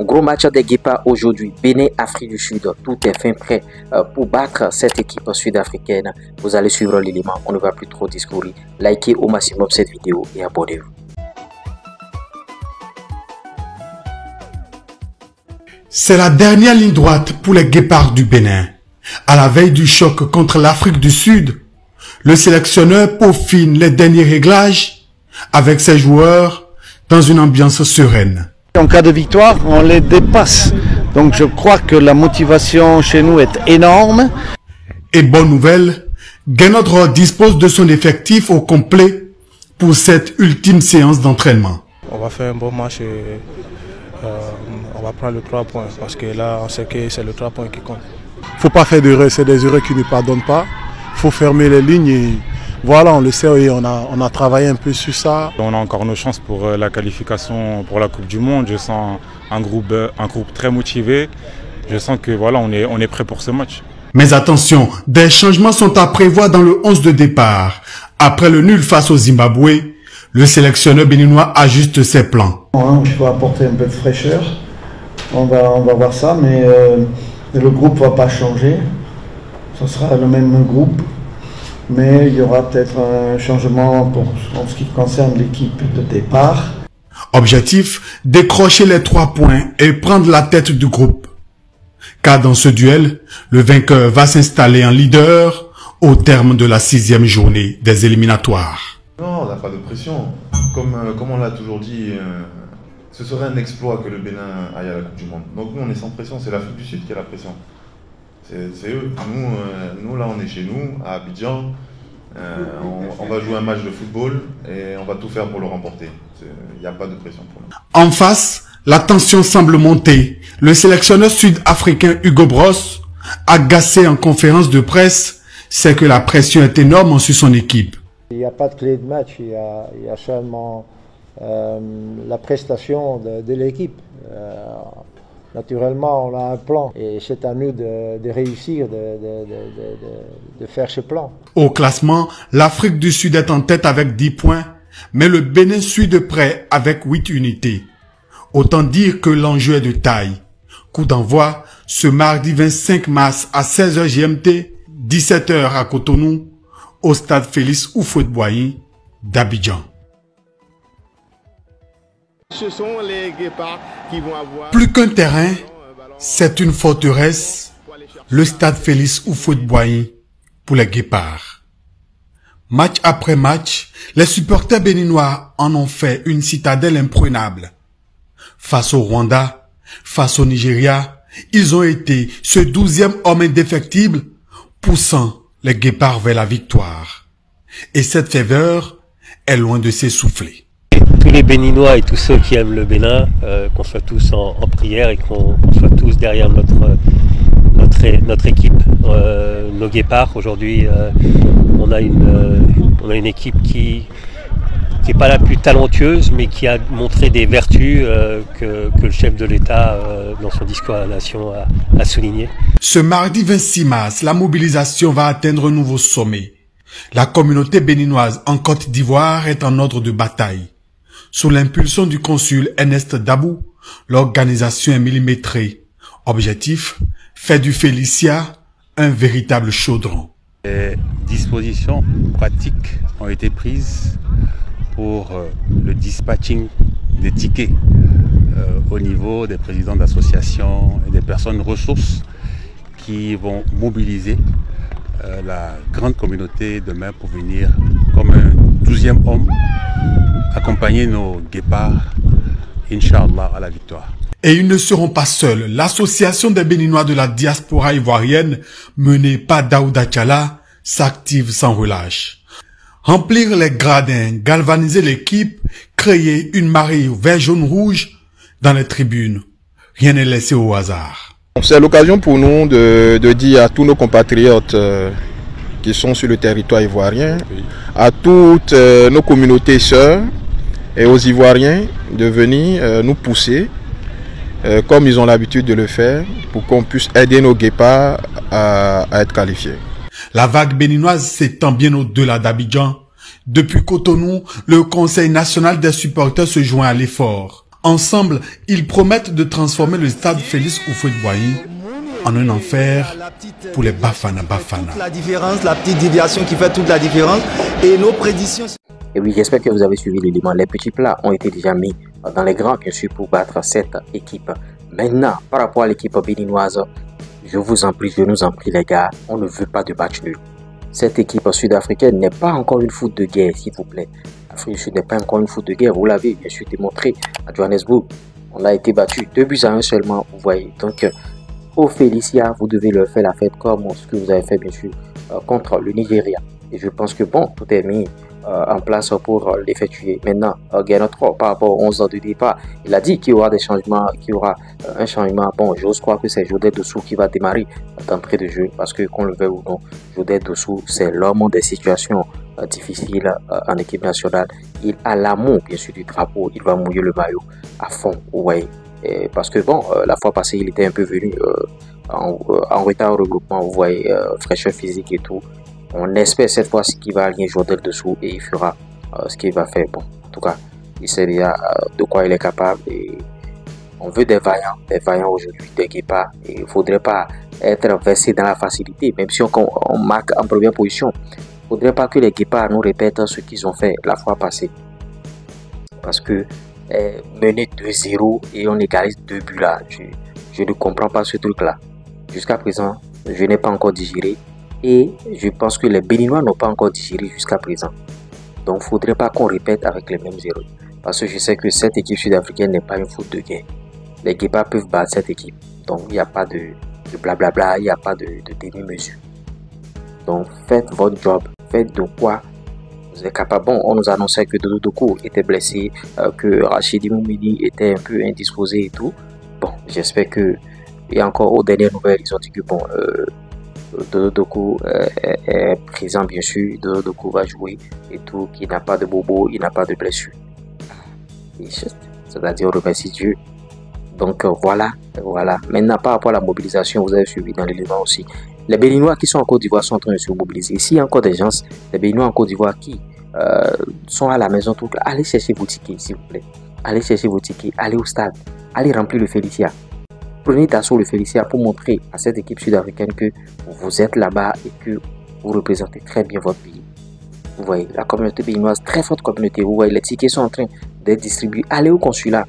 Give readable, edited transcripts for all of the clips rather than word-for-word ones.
Gros match des Guépards aujourd'hui. Bénin, Afrique du Sud. Tout est fin prêt pour battre cette équipe sud-africaine. Vous allez suivre l'élément. On ne va plus trop discourir. Likez au maximum cette vidéo et abonnez-vous. C'est la dernière ligne droite pour les Guépards du Bénin. À la veille du choc contre l'Afrique du Sud, le sélectionneur peaufine les derniers réglages avec ses joueurs dans une ambiance sereine. En cas de victoire, on les dépasse. Donc je crois que la motivation chez nous est énorme. Et bonne nouvelle, Guénodre dispose de son effectif au complet pour cette ultime séance d'entraînement. On va faire un bon match et on va prendre le 3 points parce que là on sait que c'est le 3 points qui compte. Il ne faut pas faire d'erreurs, c'est des erreurs qui ne pardonnent pas. Il faut fermer les lignes et voilà, on le sait et on a travaillé un peu sur ça. On a encore nos chances pour la qualification pour la Coupe du Monde. Je sens un groupe très motivé. Je sens que voilà, on est prêt pour ce match. Mais attention, des changements sont à prévoir dans le 11 de départ. Après le nul face au Zimbabwe, le sélectionneur béninois ajuste ses plans. Il faut apporter un peu de fraîcheur. On va voir ça, mais le groupe ne va pas changer. Ce sera le même groupe. Mais il y aura peut-être un changement en ce qui concerne l'équipe de départ. Objectif, décrocher les 3 points et prendre la tête du groupe. Car dans ce duel, le vainqueur va s'installer en leader au terme de la 6e journée des éliminatoires. Non, on n'a pas de pression. Comme on l'a toujours dit, ce serait un exploit que le Bénin aille à la Coupe du Monde. Donc nous, on est sans pression, c'est l'Afrique du Sud qui a la pression. C'est eux. Nous, là, on est chez nous, à Abidjan. On va jouer un match de football et on va tout faire pour le remporter. Il n'y a pas de pression pour nous. En face, la tension semble monter. Le sélectionneur sud-africain Hugo Bross, agacé en conférence de presse, sait que la pression est énorme sur son équipe. Il n'y a pas de clé de match, il y a seulement la prestation de l'équipe. Naturellement, on a un plan et c'est à nous de réussir, de faire ce plan. Au classement, l'Afrique du Sud est en tête avec 10 points, mais le Bénin suit de près avec 8 unités. Autant dire que l'enjeu est de taille. Coup d'envoi ce mardi 25 mars à 16h GMT, 17h à Cotonou, au stade Félix Houphouët-Boigny d'Abidjan. Ce sont les Guépards qui vont avoir... Plus qu'un terrain, c'est une forteresse, le stade Félix Houphouët-Boigny pour les Guépards. Match après match, les supporters béninois en ont fait une citadelle imprenable. Face au Rwanda, face au Nigeria, ils ont été ce 12e homme indéfectible poussant les Guépards vers la victoire. Et cette ferveur est loin de s'essouffler. Tous les Béninois et tous ceux qui aiment le Bénin, qu'on soit tous en prière et qu'on soit tous derrière notre équipe. Nos Guépards, aujourd'hui, on a une équipe qui n'est pas la plus talentueuse, mais qui a montré des vertus que le chef de l'État, dans son discours à la nation, a souligné. Ce mardi 26 mars, la mobilisation va atteindre un nouveau sommet. La communauté béninoise en Côte d'Ivoire est en ordre de bataille. Sous l'impulsion du consul Ernest Dabou, l'organisation est millimétrée. Objectif, faire du Félicia un véritable chaudron. Les dispositions pratiques ont été prises pour le dispatching des tickets au niveau des présidents d'associations et des personnes ressources qui vont mobiliser la grande communauté demain pour venir comme un 12e homme accompagner nos Guépards, Inch'Allah, à la victoire. Et ils ne seront pas seuls. L'association des Béninois de la diaspora ivoirienne, menée par Daouda Tchalla, s'active sans relâche. Remplir les gradins, galvaniser l'équipe, créer une marée vert-jaune-rouge dans les tribunes. Rien n'est laissé au hasard. C'est l'occasion pour nous de dire à tous nos compatriotes qui sont sur le territoire ivoirien, à toutes nos communautés sœurs et aux Ivoiriens de venir nous pousser comme ils ont l'habitude de le faire pour qu'on puisse aider nos Guépards à être qualifiés. La vague béninoise s'étend bien au-delà d'Abidjan. Depuis Cotonou, le Conseil national des supporters se joint à l'effort. Ensemble, ils promettent de transformer le stade Félix Houphouët-Boigny en un enfer pour les Bafana. La différence, la petite déviation qui fait toute la différence et nos prédictions. Et oui, j'espère que vous avez suivi l'élément. Les petits plats ont été déjà mis dans les grands, bien sûr, pour battre cette équipe. Maintenant, par rapport à l'équipe béninoise, je vous en prie, je nous en prie les gars, on ne veut pas de match nul. Cette équipe sud-africaine n'est pas encore une foot de guerre, s'il vous plaît. L'Afrique du Sud n'est pas encore une foot de guerre, vous l'avez bien sûr démontré à Johannesburg. On a été battu 2-1 seulement, vous voyez. Donc, au Félicia, vous devez leur faire la fête comme ce que vous avez fait bien sûr contre le Nigeria. Et je pense que bon, tout est mis en place pour l'effectuer. Maintenant, Gernot Rohr, par rapport aux 11 ans de départ, il a dit qu'il y aura des changements, qu'il y aura un changement. Bon, j'ose croire que c'est Jodel Dossou qui va démarrer d'entrée de jeu parce que qu'on le veuille ou non, Jodel Dossou, c'est l'homme des situations difficiles en équipe nationale. Il a l'amour, bien sûr, du drapeau. Il va mouiller le maillot à fond, vous voyez. Parce que bon, la fois passée, il était un peu venu en retard au regroupement, vous voyez, fraîcheur physique et tout. On espère cette fois-ci qu'il va aligner Jodel Dossou et il fera ce qu'il va faire. Bon, en tout cas, il sait déjà de quoi il est capable et on veut des vaillants aujourd'hui, des guépards. Et il ne faudrait pas être versé dans la facilité, même si on marque en première position. Il ne faudrait pas que les guépards nous répètent ce qu'ils ont fait la fois passée. Parce que mener 2-0 et on égalise 2 buts là, je ne comprends pas ce truc-là. Jusqu'à présent, je n'ai pas encore digéré. Et je pense que les Béninois n'ont pas encore digéré jusqu'à présent. Donc, il ne faudrait pas qu'on répète avec les mêmes erreurs. Parce que je sais que cette équipe sud-africaine n'est pas une foot de guerre. Les Guépards peuvent battre cette équipe. Donc, il n'y a pas de blablabla, il n'y a pas de demi-mesure. Donc, faites votre job. Faites de quoi vous êtes capable. Bon, on nous annonçait que Dodo Doku était blessé, que Rachidi Moumini était un peu indisposé et tout. Bon, j'espère que... Et encore, aux dernières nouvelles, ils ont dit que bon... Dodo Doku est présent bien sûr, Dodo Doku va jouer et tout, qu'il n'a pas de bobo, il n'a pas de blessure. C'est-à-dire on remercie Dieu. Donc voilà. Maintenant par rapport à la mobilisation, vous avez suivi dans l'élément aussi. Les Béninois qui sont en Côte d'Ivoire sont en train de se mobiliser. S'il y a encore des gens, les Béninois en Côte d'Ivoire qui sont à la maison, tout, allez chercher vos tickets s'il vous plaît. Allez chercher vos tickets, allez au stade, allez remplir le Félicia. Prenez d'assaut le Félicia pour montrer à cette équipe sud-africaine que vous êtes là-bas et que vous représentez très bien votre pays. Vous voyez, la communauté béninoise, très forte communauté. Vous voyez, les tickets sont en train d'être distribués. Allez au consulat.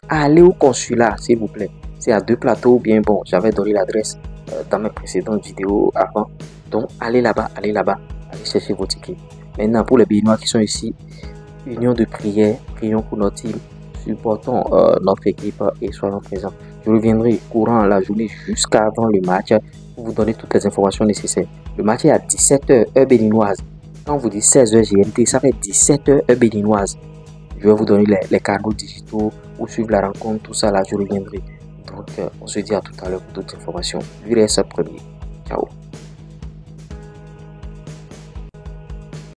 Allez au consulat, s'il vous plaît. C'est à 2 plateaux. Bien bon, j'avais donné l'adresse dans mes précédentes vidéos avant. Donc, allez là-bas. Allez chercher vos tickets. Maintenant, pour les Béninois qui sont ici, union de prière, prions pour notre team. Supportons notre équipe et soyons présents. Je reviendrai courant la journée jusqu'avant le match pour vous donner toutes les informations nécessaires. Le match est à 17h heure béninoise. Quand on vous dit 16h GMT, ça fait 17h heure béninoise. Je vais vous donner les canaux digitaux pour suivre la rencontre, tout ça là, je reviendrai. Donc, on se dit à tout à l'heure pour d'autres informations. Lui reste premier. Ciao.